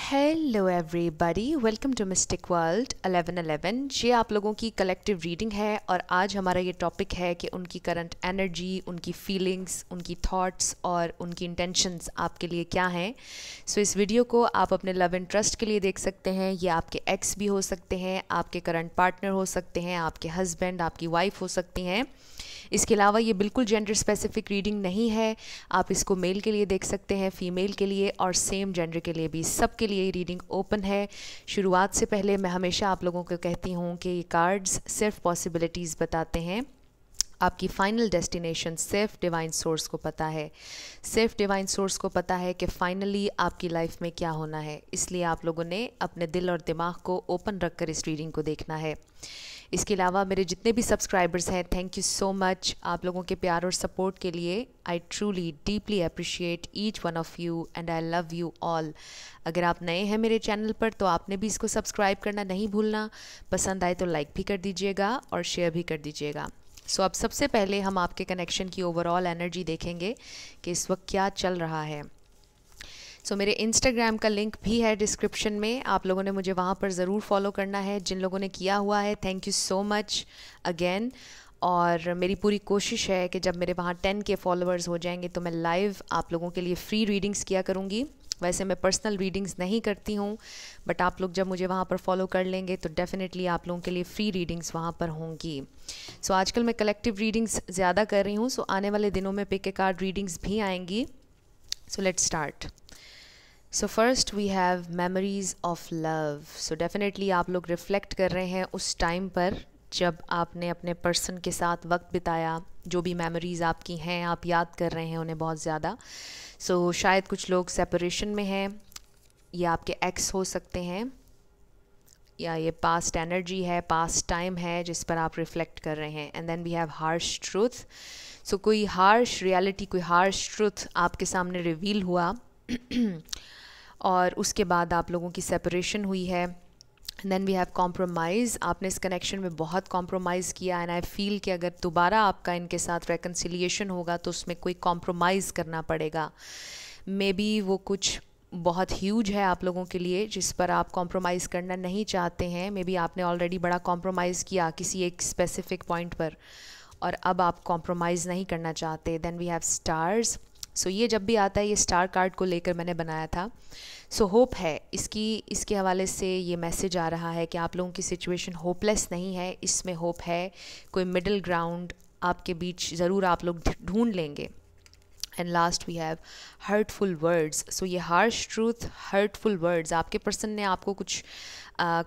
Hello everybody, welcome to mystic world 1111। ये आप लोगों की कलेक्टिव रीडिंग है और आज हमारा ये टॉपिक है कि उनकी करंट एनर्जी, उनकी फीलिंग्स, उनकी थॉट्स और उनकी इंटेंशंस आपके लिए क्या हैं। सो इस वीडियो को आप अपने लव एंड ट्रस्ट के लिए देख सकते हैं। ये आपके एक्स भी हो सकते हैं, आपके करंट पार्टनर हो सकते हैं, आपके हस्बैंड, आपकी वाइफ हो सकती हैं। इसके अलावा ये बिल्कुल जेंडर स्पेसिफिक रीडिंग नहीं है। आप इसको मेल के लिए देख सकते हैं, फीमेल के लिए और सेम जेंडर के लिए भी, सब के लिए ये रीडिंग ओपन है। शुरुआत से पहले मैं हमेशा आप लोगों को कहती हूँ कि ये कार्ड्स सिर्फ पॉसिबिलिटीज़ बताते हैं, आपकी फाइनल डेस्टिनेशन सिर्फ डिवाइन सोर्स को पता है। सिर्फ डिवाइन सोर्स को पता है कि फाइनली आपकी लाइफ में क्या होना है। इसलिए आप लोगों ने अपने दिल और दिमाग को ओपन रखकर इस रीडिंग को देखना है। इसके अलावा मेरे जितने भी सब्सक्राइबर्स हैं, थैंक यू सो मच आप लोगों के प्यार और सपोर्ट के लिए। I truly deeply appreciate each one of you and I love you all. अगर आप नए हैं मेरे चैनल पर तो आपने भी इसको सब्सक्राइब करना नहीं भूलना। पसंद आए तो लाइक भी कर दीजिएगा और शेयर भी कर दीजिएगा। सो अब सबसे पहले हम आपके कनेक्शन की ओवरऑल एनर्जी देखेंगे कि इस वक्त क्या चल रहा है। सो मेरे इंस्टाग्राम का लिंक भी है डिस्क्रिप्शन में, आप लोगों ने मुझे वहाँ पर ज़रूर फॉलो करना है। जिन लोगों ने किया हुआ है, thank you so much again. और मेरी पूरी कोशिश है कि जब मेरे वहाँ 10 के फॉलोअर्स हो जाएंगे तो मैं लाइव आप लोगों के लिए फ्री रीडिंग्स किया करूँगी। वैसे मैं पर्सनल रीडिंग्स नहीं करती हूँ, बट आप लोग जब मुझे वहाँ पर फॉलो कर लेंगे तो डेफिनेटली आप लोगों के लिए फ्री रीडिंग्स वहाँ पर होंगी। सो आजकल मैं कलेक्टिव रीडिंग्स ज़्यादा कर रही हूँ, सो आने वाले दिनों में पिक ए कार्ड रीडिंग्स भी आएंगी। So let's start. So first we have memories of love. So definitely आप लोग रिफ्लेक्ट कर रहे हैं उस टाइम पर जब आपने अपने पर्सन के साथ वक्त बिताया। जो भी मेमोरीज़ आपकी हैं आप याद कर रहे हैं उन्हें बहुत ज़्यादा। सो शायद कुछ लोग सेपरेशन में हैं, ये आपके एक्स हो सकते हैं, या ये पास्ट एनर्जी है, पास्ट टाइम है जिस पर आप रिफ्लेक्ट कर रहे हैं। And then we have harsh truth. So कोई हार्श रियलिटी, कोई हार्श ट्रूथ आपके सामने रिवील हुआ और उसके बाद आप लोगों की सेपरेशन हुई है। Then we have compromise. आपने इस कनेक्शन में बहुत कॉम्प्रोमाइज़ किया एंड आई फील कि अगर दोबारा आपका इनके साथ रेकन्सिलिएशन होगा तो उसमें कोई कॉम्प्रोमाइज़ करना पड़ेगा। मे बी वो कुछ बहुत ह्यूज है आप लोगों के लिए जिस पर आप कॉम्प्रोमाइज़ करना नहीं चाहते हैं। मे बी आपने ऑलरेडी बड़ा कॉम्प्रोमाइज़ किया किसी एक स्पेसिफिक पॉइंट पर और अब आप कॉम्प्रोमाइज़ नहीं करना चाहते। Then we have stars. So ये जब भी आता है, ये स्टार कार्ड को लेकर मैंने बनाया था। सो होप है इसके हवाले से ये मैसेज आ रहा है कि आप लोगों की सिचुएशन होपलेस नहीं है, इसमें होप है। कोई मिडिल ग्राउंड आपके बीच ज़रूर आप लोग ढूंढ लेंगे। And last we have hurtful words. So ये हार्श ट्रूथ, हर्टफुल वर्ड्स, आपके पर्सन ने आपको कुछ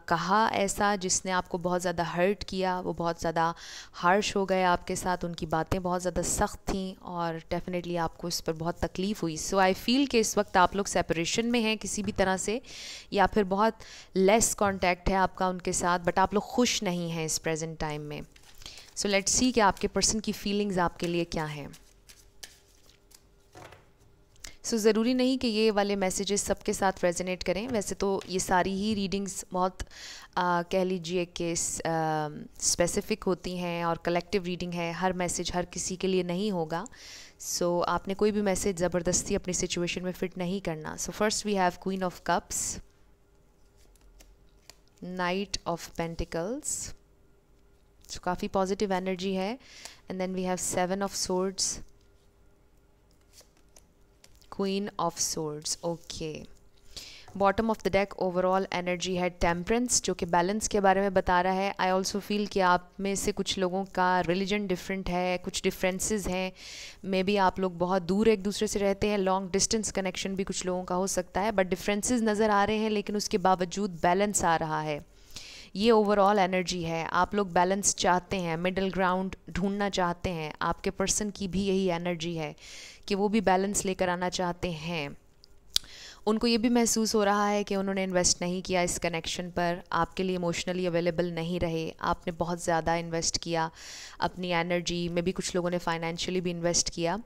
कहा ऐसा जिसने आपको बहुत ज़्यादा हर्ट किया, वो बहुत ज़्यादा हार्श हो गए आपके साथ, उनकी बातें बहुत ज़्यादा सख्त थीं और डेफिनेटली आपको इस पर बहुत तकलीफ़ हुई। सो आई फील कि इस वक्त आप लोग सेपरेशन में हैं किसी भी तरह से, या फिर बहुत लेस कांटेक्ट है आपका उनके साथ, बट आप लोग खुश नहीं हैं इस प्रेजेंट टाइम में। सो लेट्स सी कि आपके पर्सन की फीलिंग्स आपके लिए क्या हैं। सो ज़रूरी नहीं कि ये वाले मैसेजेस सबके साथ रेजोनेट करें। वैसे तो ये सारी ही रीडिंग्स बहुत कह लीजिए कि स्पेसिफ़िक होती हैं और कलेक्टिव रीडिंग है, हर मैसेज हर किसी के लिए नहीं होगा। सो आपने कोई भी मैसेज ज़बरदस्ती अपनी सिचुएशन में फ़िट नहीं करना। So first we have queen of cups, knight of pentacles. So काफ़ी पॉजिटिव एनर्जी है। And then we have 7 of swords, queen of swords. Okay, bottom of the deck overall energy है temperance, जो कि balance के बारे में बता रहा है। आई ऑल्सो फील कि आप में से कुछ लोगों का रिलीजन डिफरेंट है, कुछ डिफरेंसेस हैं। मे बी आप लोग बहुत दूर एक दूसरे से रहते हैं, लॉन्ग डिस्टेंस कनेक्शन भी कुछ लोगों का हो सकता है, बट डिफरेंसेस नज़र आ रहे हैं लेकिन उसके बावजूद बैलेंस आ रहा है। ये ओवरऑल एनर्जी है। आप लोग बैलेंस चाहते हैं, मिडिल ग्राउंड ढूंढना चाहते हैं। आपके पर्सन की भी यही एनर्जी है कि वो भी बैलेंस लेकर आना चाहते हैं। उनको ये भी महसूस हो रहा है कि उन्होंने इन्वेस्ट नहीं किया इस कनेक्शन पर, आपके लिए इमोशनली अवेलेबल नहीं रहे, आपने बहुत ज़्यादा इन्वेस्ट किया अपनी एनर्जी में भी, कुछ लोगों ने फाइनेंशियली भी इन्वेस्ट किया।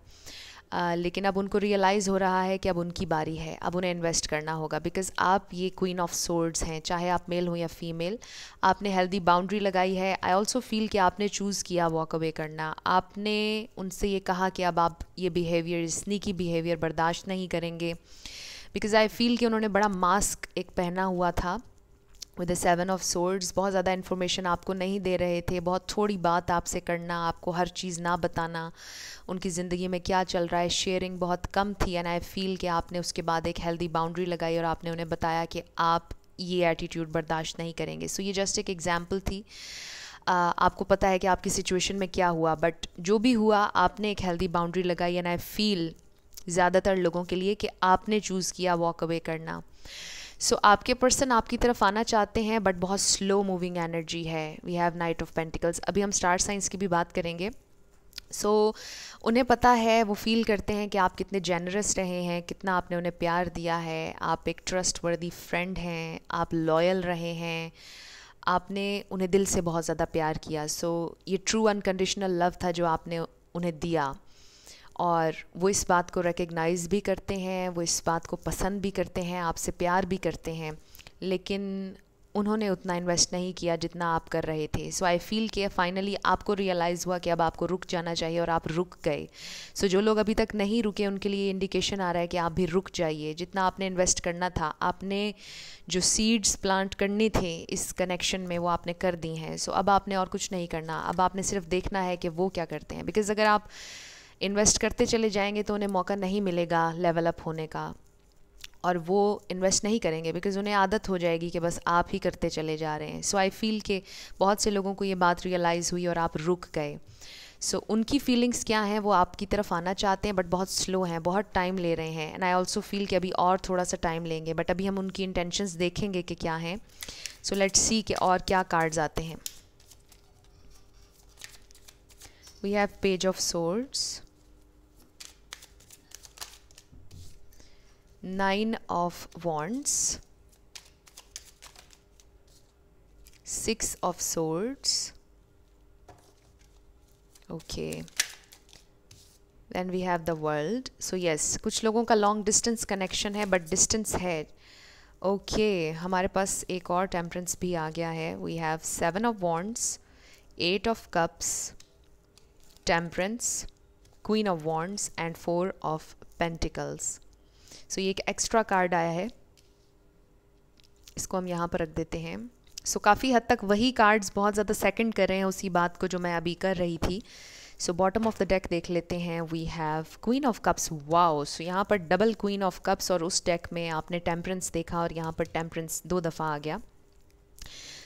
लेकिन अब उनको रियलाइज़ हो रहा है कि अब उनकी बारी है, अब उन्हें इन्वेस्ट करना होगा। बिकॉज़ आप ये क्वीन ऑफ सोर्ड्स हैं, चाहे आप मेल हो या फीमेल, आपने हेल्दी बाउंड्री लगाई है। आई ऑल्सो फील कि आपने चूज़ किया वॉक अवे करना। आपने उनसे ये कहा कि अब आप ये बिहेवियर, स्नीकी बिहेवियर बर्दाश्त नहीं करेंगे। बिकॉज आई फील कि उन्होंने बड़ा मास्क एक पहना हुआ था विद द 7 ऑफ सोर्ड्स। बहुत ज़्यादा इन्फॉर्मेशन आपको नहीं दे रहे थे, बहुत थोड़ी बात आपसे करना, आपको हर चीज़ ना बताना, उनकी ज़िंदगी में क्या चल रहा है, शेयरिंग बहुत कम थी। एंड आई फील कि आपने उसके बाद एक हेल्दी बाउंड्री लगाई और आपने उन्हें बताया कि आप ये एटीट्यूड बर्दाश्त नहीं करेंगे। सो ये जस्ट एक एग्जाम्पल थी। आपको पता है कि आपकी सिचुएशन में क्या हुआ, बट जो भी हुआ आपने एक हेल्दी बाउंड्री लगाई। एंड आई फील ज़्यादातर लोगों के लिए कि आपने चूज़ किया वॉक अवे करना। सो आपके पर्सन आपकी तरफ आना चाहते हैं बट बहुत स्लो मूविंग एनर्जी है। We have knight of pentacles. अभी हम स्टार साइंस की भी बात करेंगे। सो उन्हें पता है, वो फील करते हैं कि आप कितने जेनरस रहे हैं, कितना आपने उन्हें प्यार दिया है, आप एक ट्रस्ट वर्दी फ्रेंड हैं, आप लॉयल रहे हैं, आपने उन्हें दिल से बहुत ज़्यादा प्यार किया। सो ये ट्रू अनकंडीशनल लव था जो आपने उन्हें दिया, और वो इस बात को रिकग्नाइज़ भी करते हैं, वो इस बात को पसंद भी करते हैं, आपसे प्यार भी करते हैं, लेकिन उन्होंने उतना इन्वेस्ट नहीं किया जितना आप कर रहे थे। सो आई फील कि फाइनली आपको रियलाइज़ हुआ कि अब आपको रुक जाना चाहिए और आप रुक गए। सो जो लोग अभी तक नहीं रुके उनके लिए इंडिकेशन आ रहा है कि आप भी रुक जाइए। जितना आपने इन्वेस्ट करना था, आपने जो सीड्स प्लांट करने थे इस कनेक्शन में, वो आपने कर दी हैं। सो अब आपने और कुछ नहीं करना, अब आपने सिर्फ देखना है कि वो क्या करते हैं। बिकॉज़ अगर आप इन्वेस्ट करते चले जाएंगे तो उन्हें मौका नहीं मिलेगा लेवल अप होने का, और वो इन्वेस्ट नहीं करेंगे बिकॉज़ उन्हें आदत हो जाएगी कि बस आप ही करते चले जा रहे हैं। सो आई फील कि बहुत से लोगों को ये बात रियलाइज़ हुई और आप रुक गए। सो उनकी फीलिंग्स क्या हैं, वो आपकी तरफ आना चाहते हैं बट बहुत स्लो हैं, बहुत टाइम ले रहे हैं। एंड आई ऑल्सो फील कि अभी और थोड़ा सा टाइम लेंगे, बट अभी हम उनकी इंटेंशंस देखेंगे कि क्या हैं। सो लेट्स सी कि और क्या कार्ड्स आते हैं। We have page of swords, 9 of wands, 6 of swords, okay, then we have the world. So yes, कुछ लोगों का लॉन्ग डिस्टेंस कनेक्शन है बट डिस्टेंस है। ओके, हमारे पास एक और टेम्परेंस भी आ गया है। We have 7 of wands, 8 of cups, temperance, queen of wands and 4 of pentacles. सो ये एक एक्स्ट्रा कार्ड आया है, इसको हम यहाँ पर रख देते हैं। सो काफ़ी हद तक वही कार्ड्स बहुत ज़्यादा सेकंड कर रहे हैं उसी बात को जो मैं अभी कर रही थी। So bottom of the deck देख लेते हैं। We have queen of cups. Wow, so यहाँ पर डबल क्वीन ऑफ कप्स, और उस डेक में आपने टेम्परेंस देखा और यहाँ पर टेम्परेंस 2 दफ़ा आ गया।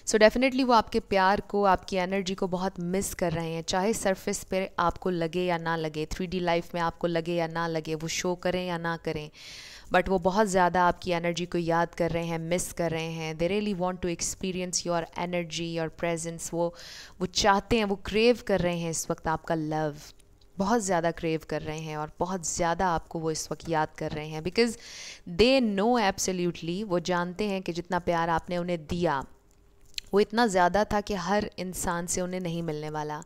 सो डेफिनेटली वो आपके प्यार को, आपकी एनर्जी को बहुत मिस कर रहे हैं, चाहे सरफेस पे आपको लगे या ना लगे, 3D लाइफ में आपको लगे या ना लगे, वो शो करें या ना करें, बट वो बहुत ज़्यादा आपकी एनर्जी को याद कर रहे हैं, मिस कर रहे हैं। They really want to experience your energy, your presence. वो चाहते हैं, वो क्रेव कर रहे हैं इस वक्त आपका लव, बहुत ज़्यादा क्रेव कर रहे हैं और बहुत ज़्यादा आपको वो इस वक्त याद कर रहे हैं। बिकॉज़ दे नो एब्सोल्युटली, वो जानते हैं कि जितना प्यार आपने उन्हें दिया वो इतना ज़्यादा था कि हर इंसान से उन्हें नहीं मिलने वाला।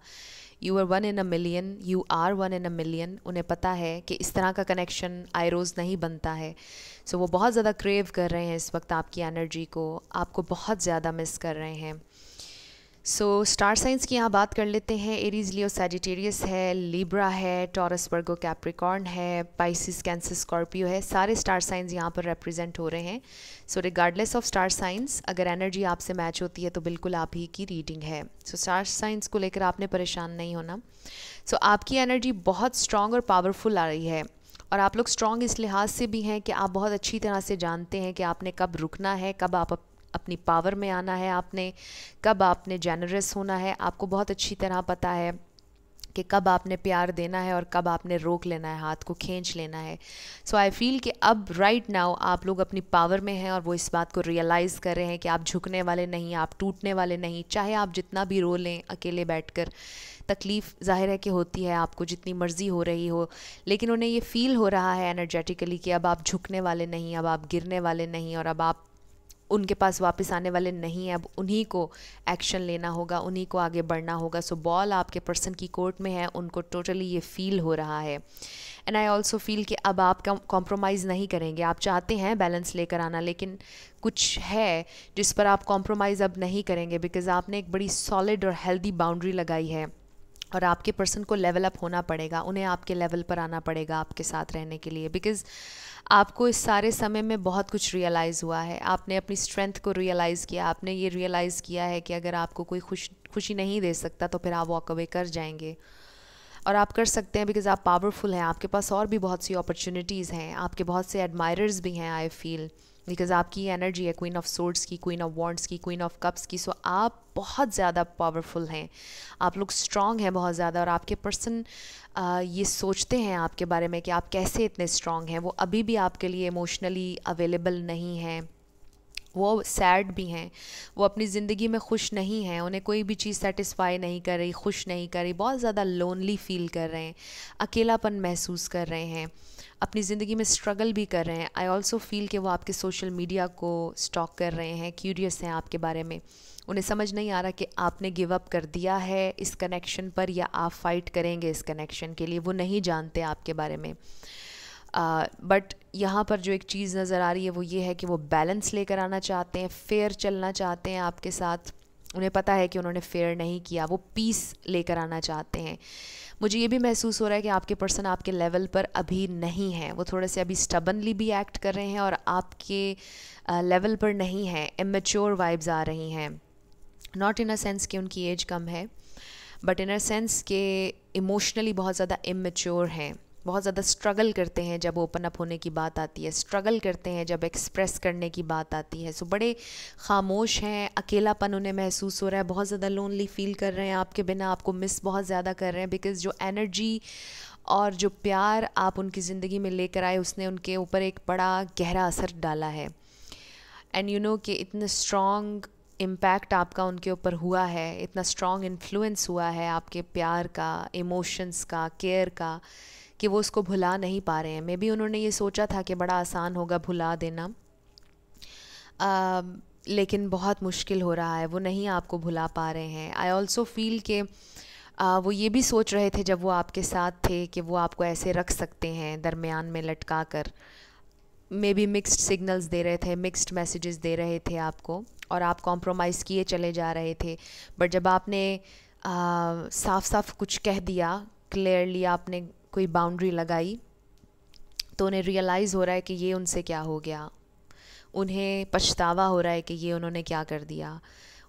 You are 1 in a million, you are 1 in a million। उन्हें पता है कि इस तरह का कनेक्शन आए रोज़ नहीं बनता है। सो वो बहुत ज़्यादा क्रेव कर रहे हैं इस वक्त आपकी एनर्जी को, आपको बहुत ज़्यादा मिस कर रहे हैं। सो स्टार साइंस की यहाँ बात कर लेते हैं। एरीज, लियो, सैजिटेरियस है, लिब्रा है, टॉरस, वर्गो, कैप्रिकॉर्न है, पाइसिस, कैंसर, स्कॉर्पियो है। सारे स्टार साइंस यहाँ पर रिप्रेजेंट हो रहे हैं। सो रिगार्डलेस ऑफ स्टार साइंस, अगर एनर्जी आपसे मैच होती है तो बिल्कुल आप ही की रीडिंग है। सो स्टार साइंस को लेकर आपने परेशान नहीं होना। सो आपकी एनर्जी बहुत स्ट्रॉन्ग और पावरफुल आ रही है, और आप लोग स्ट्रॉन्ग इस लिहाज से भी हैं कि आप बहुत अच्छी तरह से जानते हैं कि आपने कब रुकना है, कब आप अपनी पावर में आना है, आपने कब आपने जेनरस होना है। आपको बहुत अच्छी तरह पता है कि कब आपने प्यार देना है और कब आपने रोक लेना है, हाथ को खींच लेना है। सो आई फील कि अब राइट नाउ आप लोग अपनी पावर में हैं और वो इस बात को रियलाइज़ कर रहे हैं कि आप झुकने वाले नहीं, आप टूटने वाले नहीं। चाहे आप जितना भी रो लें अकेले बैठकर, तकलीफ़ ज़ाहिर है कि होती है, आपको जितनी मर्ज़ी हो रही हो, लेकिन उन्हें ये फ़ील हो रहा है एनर्जेटिकली कि अब आप झुकने वाले नहीं, अब आप गिरने वाले नहीं, और अब आप उनके पास वापस आने वाले नहीं हैं। अब उन्हीं को एक्शन लेना होगा, उन्हीं को आगे बढ़ना होगा। सो बॉल आपके पर्सन की कोर्ट में है, उनको टोटली ये फील हो रहा है। एंड आई ऑल्सो फील कि अब आप कॉम्प्रोमाइज़ नहीं करेंगे। आप चाहते हैं बैलेंस लेकर आना, लेकिन कुछ है जिस पर आप कॉम्प्रोमाइज़ अब नहीं करेंगे, बिकॉज़ आपने एक बड़ी सॉलिड और हेल्दी बाउंड्री लगाई है। और आपके पर्सन को लेवल अप होना पड़ेगा, उन्हें आपके लेवल पर आना पड़ेगा आपके साथ रहने के लिए, बिकॉज़ आपको इस सारे समय में बहुत कुछ रियलाइज़ हुआ है, आपने अपनी स्ट्रेंथ को रियलाइज़ किया, आपने ये रियलाइज़ किया है कि अगर आपको कोई खुशी नहीं दे सकता तो फिर आप वॉक अवे कर जाएंगे। और आप कर सकते हैं बिकॉज़ आप पावरफुल हैं, आपके पास और भी बहुत सी अपॉर्चुनिटीज़ हैं, आपके बहुत से एडमायरर्स भी हैं, आई फील, बिकॉज आपकी एनर्जी है क्वीन ऑफ सोर्ड्स की, क्वीन ऑफ वॉन्ड्स की, क्वीन ऑफ कप्स की। सो आप बहुत ज़्यादा पावरफुल हैं, आप लोग स्ट्रॉन्ग हैं बहुत ज़्यादा। और आपके पर्सन ये सोचते हैं आपके बारे में कि आप कैसे इतने स्ट्रॉन्ग हैं। वो अभी भी आपके लिए इमोशनली अवेलेबल नहीं हैं, वो सैड भी हैं, वो अपनी ज़िंदगी में खुश नहीं हैं, उन्हें कोई भी चीज़ सेटिस्फाई नहीं कर रही, खुश नहीं कर रही, बहुत ज़्यादा लोनली फील कर रहे हैं, अकेलापन महसूस कर रहे हैं, अपनी ज़िंदगी में स्ट्रगल भी कर रहे हैं। आई ऑल्सो फील कि वो आपके सोशल मीडिया को स्टॉक कर रहे हैं, क्यूरियस हैं आपके बारे में, उन्हें समझ नहीं आ रहा कि आपने गिव अप कर दिया है इस कनेक्शन पर या आप फाइट करेंगे इस कनेक्शन के लिए, वो नहीं जानते आपके बारे में। बट यहाँ पर जो एक चीज़ नज़र आ रही है वो ये है कि वो बैलेंस लेकर आना चाहते हैं, फेयर चलना चाहते हैं आपके साथ। उन्हें पता है कि उन्होंने फेयर नहीं किया, वो पीस लेकर आना चाहते हैं। मुझे ये भी महसूस हो रहा है कि आपके पर्सन आपके लेवल पर अभी नहीं है, वो थोड़े से अभी स्टबनली भी एक्ट कर रहे हैं और आपके लेवल पर नहीं है, इमेच्योर वाइब्स आ रही हैं। नॉट इन अ सेंस कि उनकी एज कम है, बट इन अ सेंस कि इमोशनली बहुत ज़्यादा इमेच्योर हैं, बहुत ज़्यादा स्ट्रगल करते हैं जब ओपन अप होने की बात आती है, स्ट्रगल करते हैं जब एक्सप्रेस करने की बात आती है। सो बड़े खामोश हैं, अकेलापन उन्हें महसूस हो रहा है, बहुत ज़्यादा लोनली फील कर रहे हैं आपके बिना, आपको मिस बहुत ज़्यादा कर रहे हैं, बिकॉज़ जो एनर्जी और जो प्यार आप उनकी ज़िंदगी में लेकर आए उसने उनके ऊपर एक बड़ा गहरा असर डाला है। एंड यू नो कि इतना स्ट्रॉन्ग इम्पैक्ट आपका उनके ऊपर हुआ है, इतना स्ट्रॉन्ग इन्फ्लुएंस हुआ है आपके प्यार का, इमोशंस का, केयर का, कि वो उसको भुला नहीं पा रहे हैं। मे बी उन्होंने ये सोचा था कि बड़ा आसान होगा भुला देना, लेकिन बहुत मुश्किल हो रहा है, वो नहीं आपको भुला पा रहे हैं। आई ऑल्सो फील कि वो ये भी सोच रहे थे जब वो आपके साथ थे कि वो आपको ऐसे रख सकते हैं दरमियान में लटका कर। मे बी मिक्स्ड सिग्नल्स दे रहे थे, मिक्स्ड मैसेजेस दे रहे थे आपको, और आप कॉम्प्रोमाइज़ किए चले जा रहे थे। बट जब आपने साफ साफ कुछ कह दिया, क्लियरली आपने कोई बाउंड्री लगाई, तो उन्हें रियलाइज़ हो रहा है कि ये उनसे क्या हो गया, उन्हें पछतावा हो रहा है कि ये उन्होंने क्या कर दिया,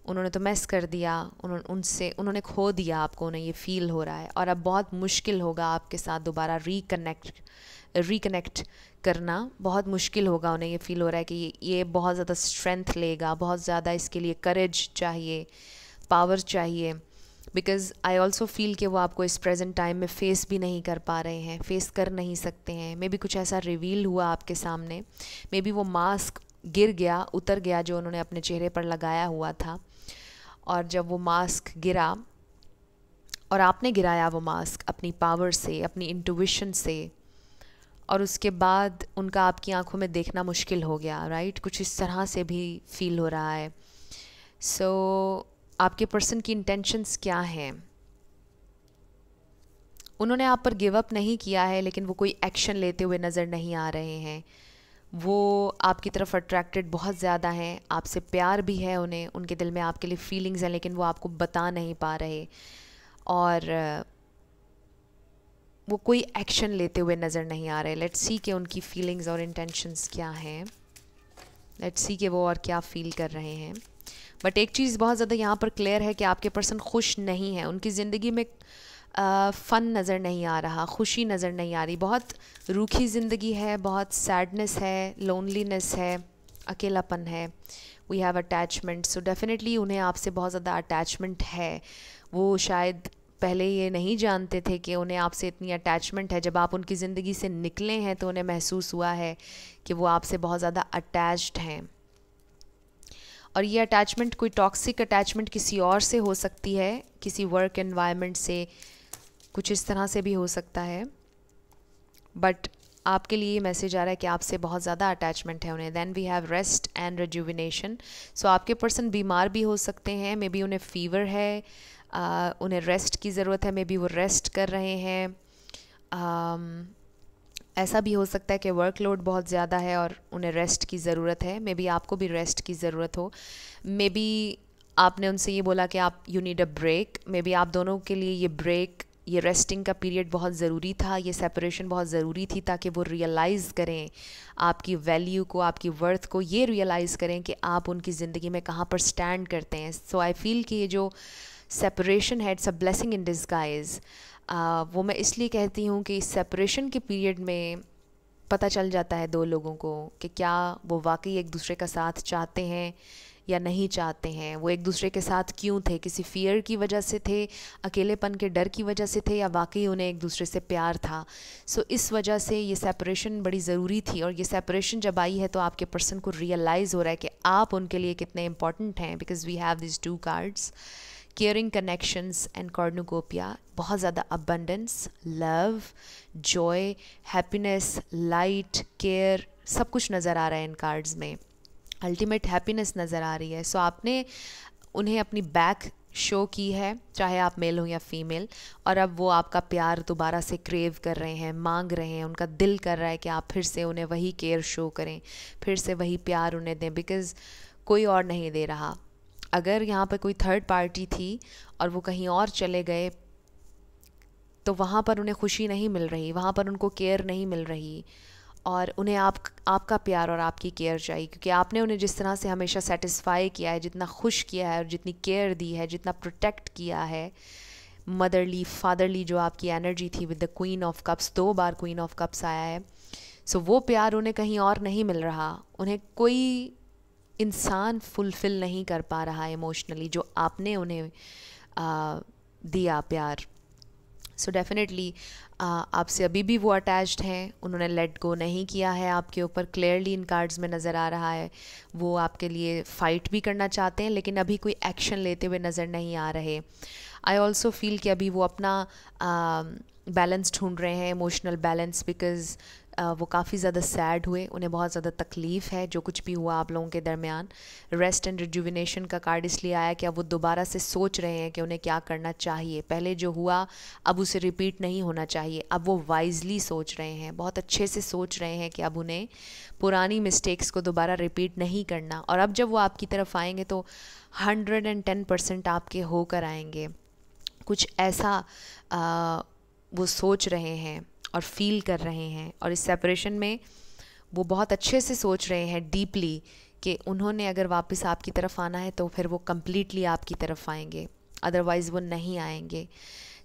उन्होंने तो मैस कर दिया, उन्होंने खो दिया आपको, उन्हें ये फ़ील हो रहा है। और अब बहुत मुश्किल होगा आपके साथ दोबारा रिकनेक्ट करना, बहुत मुश्किल होगा। उन्हें ये फ़ील हो रहा है कि ये बहुत ज़्यादा स्ट्रेंथ लेगा, बहुत ज़्यादा इसके लिए करेज चाहिए, पावर चाहिए, बिकॉज़ आई ऑल्सो फील कि वो आपको इस प्रेजेंट टाइम में फ़ेस भी नहीं कर पा रहे हैं, फ़ेस कर नहीं सकते हैं। मे बी कुछ ऐसा रिवील हुआ आपके सामने, मे बी वो मास्क गिर गया, उतर गया जो उन्होंने अपने चेहरे पर लगाया हुआ था, और जब वो मास्क गिरा और आपने गिराया वो मास्क अपनी पावर से, अपनी इंट्यूशन से, और उसके बाद उनका आपकी आंखों में देखना मुश्किल हो गया, राइट? कुछ इस तरह से भी फील हो रहा है। सो आपके पर्सन की इंटेंशंस क्या हैं? उन्होंने आप पर गिव अप नहीं किया है, लेकिन वो कोई एक्शन लेते हुए नज़र नहीं आ रहे हैं। वो आपकी तरफ अट्रैक्टेड बहुत ज़्यादा हैं, आपसे प्यार भी है उन्हें, उनके दिल में आपके लिए फीलिंग्स हैं, लेकिन वो आपको बता नहीं पा रहे, और वो कोई एक्शन लेते हुए नज़र नहीं आ रहे। लेट्स सी कि उनकी फीलिंग्स और इंटेंशंस क्या हैं, लेट्स सी कि वो और क्या फ़ील कर रहे हैं। बट एक चीज़ बहुत ज़्यादा यहाँ पर क्लियर है कि आपके पर्सन खुश नहीं है, उनकी ज़िंदगी में फ़न नज़र नहीं आ रहा, खुशी नज़र नहीं आ रही, बहुत रूखी ज़िंदगी है, बहुत सैडनेस है, लोनलीनेस है, अकेलापन है। We have attachment, so definitely उन्हें आपसे बहुत ज़्यादा अटैचमेंट है। वो शायद पहले ये नहीं जानते थे कि उन्हें आपसे इतनी अटैचमेंट है। जब आप उनकी ज़िंदगी से निकले हैं तो उन्हें महसूस हुआ है कि वो आपसे बहुत ज़्यादा अटैच्ड हैं। और ये अटैचमेंट कोई टॉक्सिक अटैचमेंट किसी और से हो सकती है, किसी वर्क एनवायरनमेंट से, कुछ इस तरह से भी हो सकता है। बट आपके लिए ये मैसेज आ रहा है कि आपसे बहुत ज़्यादा अटैचमेंट है उन्हें। Then we have rest and rejuvenation. So आपके पर्सन बीमार भी हो सकते हैं, मे बी उन्हें फ़ीवर है, उन्हें रेस्ट की ज़रूरत है, मे बी वो रेस्ट कर रहे हैं। ऐसा भी हो सकता है कि वर्कलोड बहुत ज़्यादा है और उन्हें रेस्ट की ज़रूरत है, मे बी आपको भी रेस्ट की ज़रूरत हो, मे बी आपने उनसे ये बोला कि आप you need a break, maybe आप दोनों के लिए ये ब्रेक, ये रेस्टिंग का पीरियड बहुत ज़रूरी था, ये सेपरेशन बहुत ज़रूरी थी ताकि वो रियलाइज़ करें आपकी वैल्यू को, आपकी वर्थ को, ये रियलाइज़ करें कि आप उनकी ज़िंदगी में कहाँ पर स्टैंड करते हैं. सो आई फील कि ये जो सेपरेशन है it's a blessing in disguise. वो मैं इसलिए कहती हूँ कि इस सेपरेशन के पीरियड में पता चल जाता है दो लोगों को कि क्या वो वाकई एक दूसरे का साथ चाहते हैं या नहीं चाहते हैं, वो एक दूसरे के साथ क्यों थे, किसी फ़ियर की वजह से थे, अकेलेपन के डर की वजह से थे, या वाकई उन्हें एक दूसरे से प्यार था. सो इस वजह से ये सेपरेशन बड़ी ज़रूरी थी. और ये सेपरेशन जब आई है तो आपके पर्सन को रियलाइज़ हो रहा है कि आप उनके लिए कितने इंपॉर्टेंट हैं. Because we have this 2 cards, caring connections and cornucopia. बहुत ज़्यादा abundance, love, joy, happiness, light, care, सब कुछ नज़र आ रहा है इन कार्ड्स में. अल्टीमेट हैप्पीनेस नज़र आ रही है. सो आपने उन्हें अपनी बैक शो की है, चाहे आप मेल हो या फीमेल, और अब वो आपका प्यार दोबारा से क्रेव कर रहे हैं, मांग रहे हैं. उनका दिल कर रहा है कि आप फिर से उन्हें वही केयर शो करें, फिर से वही प्यार उन्हें दें, बिकॉज़ कोई और नहीं दे रहा. अगर यहाँ पर कोई थर्ड पार्टी थी और वो कहीं और चले गए तो वहाँ पर उन्हें खुशी नहीं मिल रही, वहाँ पर उनको केयर नहीं मिल रही, और उन्हें आपका प्यार और आपकी केयर चाहिए. क्योंकि आपने उन्हें जिस तरह से हमेशा सेटिस्फाई किया है, जितना खुश किया है और जितनी केयर दी है, जितना प्रोटेक्ट किया है, मदरली फादरली जो आपकी एनर्जी थी with the queen of cups, 2 bar queen of cups आया है. सो वो प्यार उन्हें कहीं और नहीं मिल रहा. उन्हें कोई इंसान फुलफ़िल नहीं कर पा रहा इमोशनली जो आपने उन्हें दिया प्यार. सो डेफिनेटली आपसे अभी भी वो अटैच्ड हैं, उन्होंने लेट गो नहीं किया है आपके ऊपर. क्लियरली इन कार्ड्स में नज़र आ रहा है वो आपके लिए फ़ाइट भी करना चाहते हैं, लेकिन अभी कोई एक्शन लेते हुए नज़र नहीं आ रहे. आई ऑल्सो फील कि अभी वो अपना बैलेंस ढूंढ रहे हैं, इमोशनल बैलेंस, बिकॉज़ वो काफ़ी ज़्यादा सैड हुए, उन्हें बहुत ज़्यादा तकलीफ़ है जो कुछ भी हुआ आप लोगों के दरमियान. रेस्ट एंड रिजुविनेशन का कार्ड इसलिए आया कि अब वो दोबारा से सोच रहे हैं कि उन्हें क्या करना चाहिए. पहले जो हुआ अब उसे रिपीट नहीं होना चाहिए. अब वो वाइजली सोच रहे हैं, बहुत अच्छे से सोच रहे हैं कि अब उन्हें पुरानी मिस्टेक्स को दोबारा रिपीट नहीं करना. और अब जब वो आपकी तरफ आएंगे तो 110% आपके होकर आएंगे. कुछ ऐसा वो सोच रहे हैं और फील कर रहे हैं. और इस सेपरेशन में वो बहुत अच्छे से सोच रहे हैं डीपली कि उन्होंने अगर वापस आपकी तरफ आना है तो फिर वो कम्प्लीटली आपकी तरफ आएंगे, अदरवाइज़ वो नहीं आएंगे.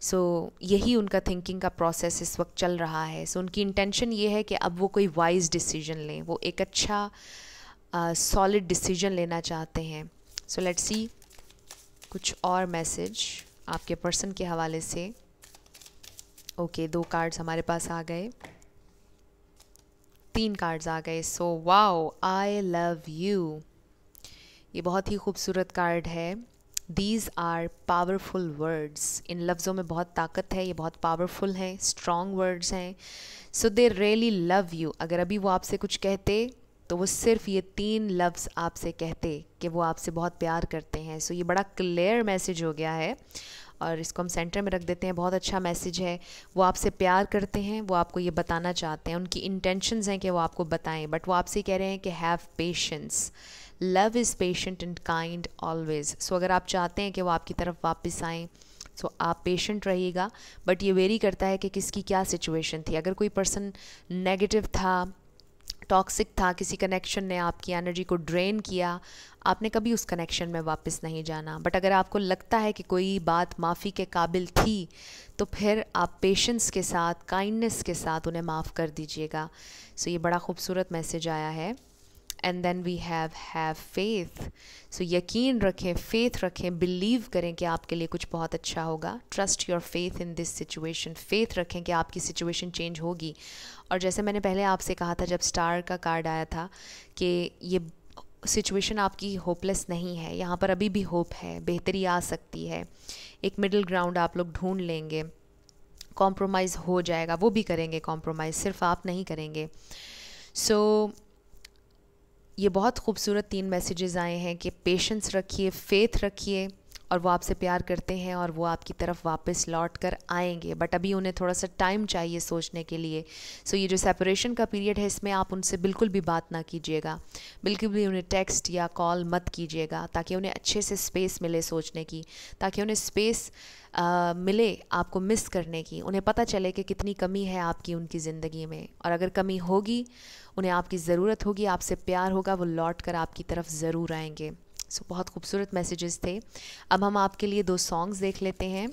सो यही उनका थिंकिंग का प्रोसेस इस वक्त चल रहा है. सो उनकी इंटेंशन ये है कि अब वो कोई वाइज डिसीजन लें, वो एक अच्छा सॉलिड डिसीजन लेना चाहते हैं. सो लेट्स सी कुछ और मैसेज आपके पर्सन के हवाले से. ओके, 2 कार्ड्स हमारे पास आ गए, 3 कार्ड्स आ गए. So wow, I love you, ये बहुत ही खूबसूरत कार्ड है. These are powerful words. इन लफ्ज़ों में बहुत ताकत है, ये बहुत पावरफुल हैं, स्ट्रॉन्ग वर्ड्स हैं. सो दे रियली लव यू. अगर अभी वो आपसे कुछ कहते तो वो सिर्फ ये 3 लफ्ज़ आपसे कहते कि वो आपसे बहुत प्यार करते हैं. सो ये बड़ा क्लियर मैसेज हो गया है और इसको हम सेंटर में रख देते हैं. बहुत अच्छा मैसेज है. वो आपसे प्यार करते हैं, वो आपको ये बताना चाहते हैं, उनकी इंटेंशंस हैं कि वो आपको बताएं, बट वो आपसे कह रहे हैं कि have patience. Love is patient and kind always. So अगर आप चाहते हैं कि वो आपकी तरफ वापस आएँ सो आप पेशेंट रहिएगा. बट ये वेरी करता है कि किसकी क्या सिचुएशन थी. अगर कोई पर्सन नेगेटिव था, टॉक्सिक था, किसी कनेक्शन ने आपकी एनर्जी को ड्रेन किया, आपने कभी उस कनेक्शन में वापस नहीं जाना. बट अगर आपको लगता है कि कोई बात माफ़ी के काबिल थी तो फिर आप पेशेंस के साथ, काइंडनेस के साथ उन्हें माफ़ कर दीजिएगा. सो ये बड़ा खूबसूरत मैसेज आया है. And then we have faith. So यकीन रखें, फेथ रखें, बिलीव करें कि आपके लिए कुछ बहुत अच्छा होगा. Trust your faith in this situation. Faith रखें कि आपकी सिचुएशन चेंज होगी. और जैसे मैंने पहले आपसे कहा था जब स्टार का कार्ड आया था कि ये सिचुएशन आपकी होपलेस नहीं है, यहाँ पर अभी भी होप है, बेहतरी आ सकती है. एक मिडिल ग्राउंड आप लोग ढूंढ लेंगे, कॉम्प्रोमाइज़ हो जाएगा. वो भी करेंगे कॉम्प्रोमाइज़, सिर्फ आप नहीं करेंगे. सो ये बहुत खूबसूरत 3 मैसेजेस आए हैं कि पेशेंस रखिए, फेथ रखिए और वो आपसे प्यार करते हैं और वो आपकी तरफ वापस लौट कर आएंगे, बट अभी उन्हें थोड़ा सा टाइम चाहिए सोचने के लिए। सो ये जो सेपरेशन का पीरियड है इसमें आप उनसे बिल्कुल भी बात ना कीजिएगा, बिल्कुल भी उन्हें टेक्स्ट या कॉल मत कीजिएगा, ताकि उन्हें अच्छे से स्पेस मिले सोचने की, ताकि उन्हें स्पेस मिले आपको मिस करने की, उन्हें पता चले कि कितनी कमी है आपकी उनकी ज़िंदगी में, और अगर कमी होगी, उन्हें आपकी ज़रूरत होगी, आपसे प्यार होगा, वो लौट कर आपकी तरफ ज़रूर आएंगे। सो बहुत खूबसूरत मैसेजेस थे। अब हम आपके लिए 2 सॉन्ग्स देख लेते हैं।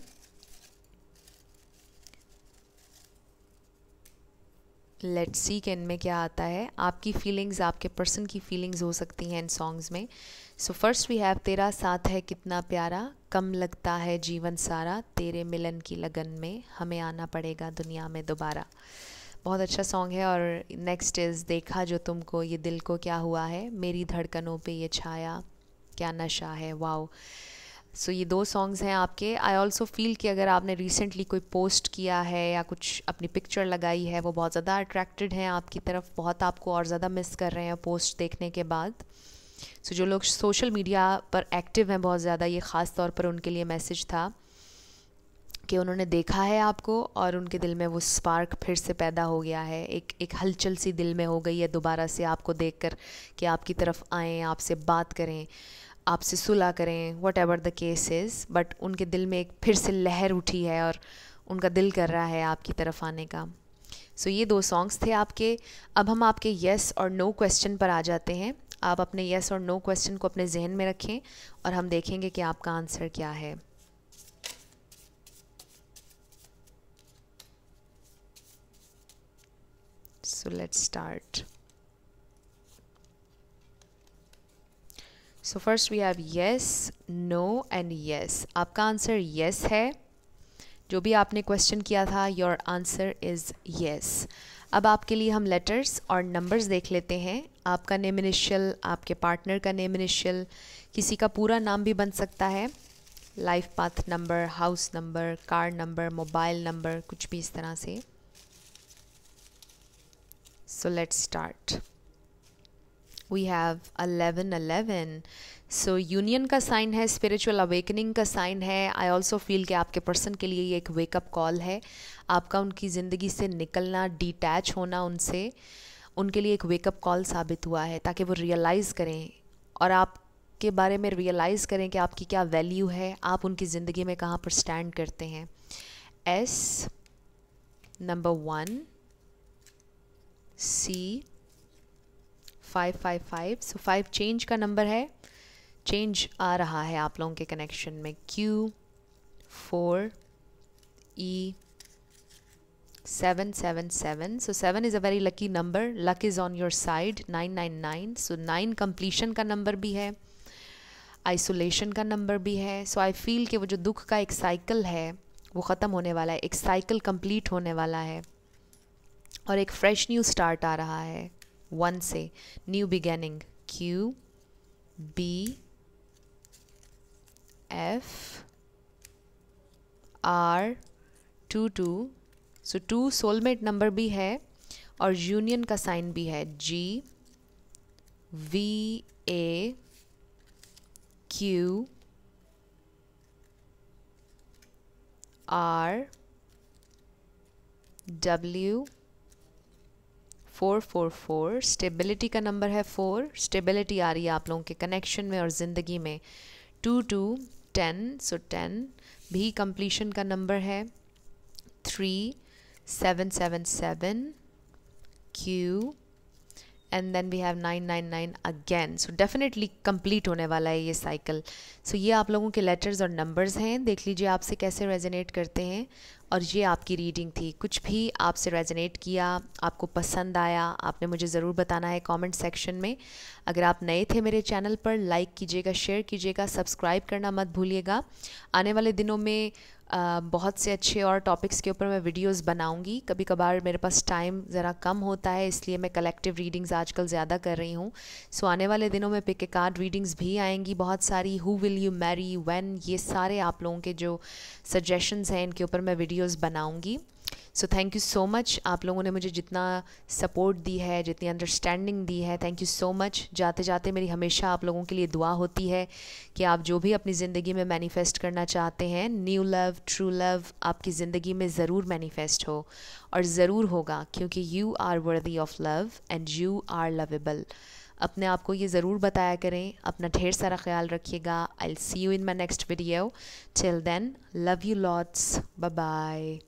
लेट्स सी कि इनमें क्या आता है। आपकी फीलिंग्स, आपके पर्सन की फीलिंग्स हो सकती हैं इन सॉन्ग्स में। सो फर्स्ट वी हैव तेरा साथ है कितना प्यारा, कम लगता है जीवन सारा, तेरे मिलन की लगन में हमें आना पड़ेगा दुनिया में दोबारा। बहुत अच्छा सॉन्ग है। और नेक्स्ट इज़ देखा जो तुमको ये दिल को क्या हुआ है, मेरी धड़कनों पे ये छाया क्या नशा है। वाओ। सो ये 2 सॉन्ग्स हैं आपके। आई ऑल्सो फील कि अगर आपने रिसेंटली कोई पोस्ट किया है या कुछ अपनी पिक्चर लगाई है, वो बहुत ज़्यादा अट्रैक्टेड हैं आपकी तरफ, बहुत आपको और ज़्यादा मिस कर रहे हैं पोस्ट देखने के बाद। सो जो लोग सोशल मीडिया पर एक्टिव हैं बहुत ज़्यादा, ये ख़ास तौर पर उनके लिए मैसेज था कि उन्होंने देखा है आपको और उनके दिल में वो स्पार्क फिर से पैदा हो गया है, एक हलचल सी दिल में हो गई है दोबारा से आपको देखकर कि आपकी तरफ आएँ, आपसे बात करें, आपसे सुलह करें, what ever the case is, but उनके दिल में एक फिर से लहर उठी है और उनका दिल कर रहा है आपकी तरफ आने का। सो ये 2 सॉन्ग्स थे आपके। अब हम आपके येस और नो क्वेश्चन पर आ जाते हैं। आप अपने येस और नो क्वेश्चन को अपने जहन में रखें और हम देखेंगे कि आपका आंसर क्या है। So let's start. So first we have yes, no and yes. आपका आंसर yes है। जो भी आपने क्वेश्चन किया था, your answer is yes. अब आपके लिए हम लेटर्स और नंबर्स देख लेते हैं। आपका नेम इनिशियल, आपके पार्टनर का नेम इनिशियल, किसी का पूरा नाम भी बन सकता है, life path number, house number, car number, mobile number, कुछ भी इस तरह से। So let's start. We have 1111. So union का साइन है, स्पिरिचुअल अवेकनिंग का साइन है। आई ऑल्सो फील कि आपके पर्सन के लिए ये एक वेकअप कॉल है। आपका उनकी ज़िंदगी से निकलना, डिटैच होना उनसे, उनके लिए एक वेकअप कॉल साबित हुआ है, ताकि वो रियलाइज़ करें और आपके बारे में रियलाइज़ करें कि आपकी क्या वैल्यू है, आप उनकी ज़िंदगी में कहाँ पर स्टैंड करते हैं। S, number 1, C 555। सो 5 चेंज का नंबर है, चेंज आ रहा है आप लोगों के कनेक्शन में। Q 4 E 777। So 7 is a very lucky number, luck is on your side. 999। So 9 completion का नंबर भी है, आइसोलेशन का नंबर भी है। सो आई फील कि वो जो दुख का एक साइकिल है वो ख़त्म होने वाला है, एक साइकिल कंप्लीट होने वाला है और एक फ्रेश न्यू स्टार्ट आ रहा है 1 से, new beginning. Q B F R 22। सो 2 सोलमेट नंबर भी है और यूनियन का साइन भी है। G V A Q R W 444। Stability का नंबर है 4, स्टेबिलिटी आ रही है आप लोगों के कनेक्शन में और ज़िंदगी में। 22 10। सो 10 भी कंप्लीशन का नंबर है। 3 777 Q and then we have 999 again. So definitely complete होने वाला है ये साइकिल। सो ये आप लोगों के लेटर्स और नंबर्स हैं, देख लीजिए आपसे कैसे रेजोनेट करते हैं। और ये आपकी रीडिंग थी। कुछ भी आपसे रेजोनेट किया, आपको पसंद आया, आपने मुझे ज़रूर बताना है कमेंट सेक्शन में। अगर आप नए थे मेरे चैनल पर, लाइक कीजिएगा, शेयर कीजिएगा, सब्सक्राइब करना मत भूलिएगा। आने वाले दिनों में बहुत से अच्छे और टॉपिक्स के ऊपर मैं वीडियोस बनाऊंगी। कभी कभार मेरे पास टाइम ज़रा कम होता है, इसलिए मैं कलेक्टिव रीडिंग्स आजकल ज़्यादा कर रही हूँ। सो आने वाले दिनों में पिक ए कार्ड रीडिंग्स भी आएंगी बहुत सारी। Who will you Mary, when, ये सारे आप लोगों के जो सजेशंस हैं इनके ऊपर मैं वीडियोस बनाऊंगी। So thank you so much, आप लोगों ने मुझे जितना सपोर्ट दी है, जितनी अंडरस्टैंडिंग दी है, थैंक यू सो मच। जाते जाते मेरी हमेशा आप लोगों के लिए दुआ होती है कि आप जो भी अपनी ज़िंदगी में मैनिफेस्ट करना चाहते हैं, न्यू लव, ट्रू लव आपकी ज़िंदगी में ज़रूर मैनिफेस्ट हो, और ज़रूर होगा, क्योंकि you are worthy of love and you are lovable. अपने आप को ये ज़रूर बताया करें। अपना ढेर सारा ख्याल रखिएगा। I will see you in my next video. Till then, love you lots, bye bye.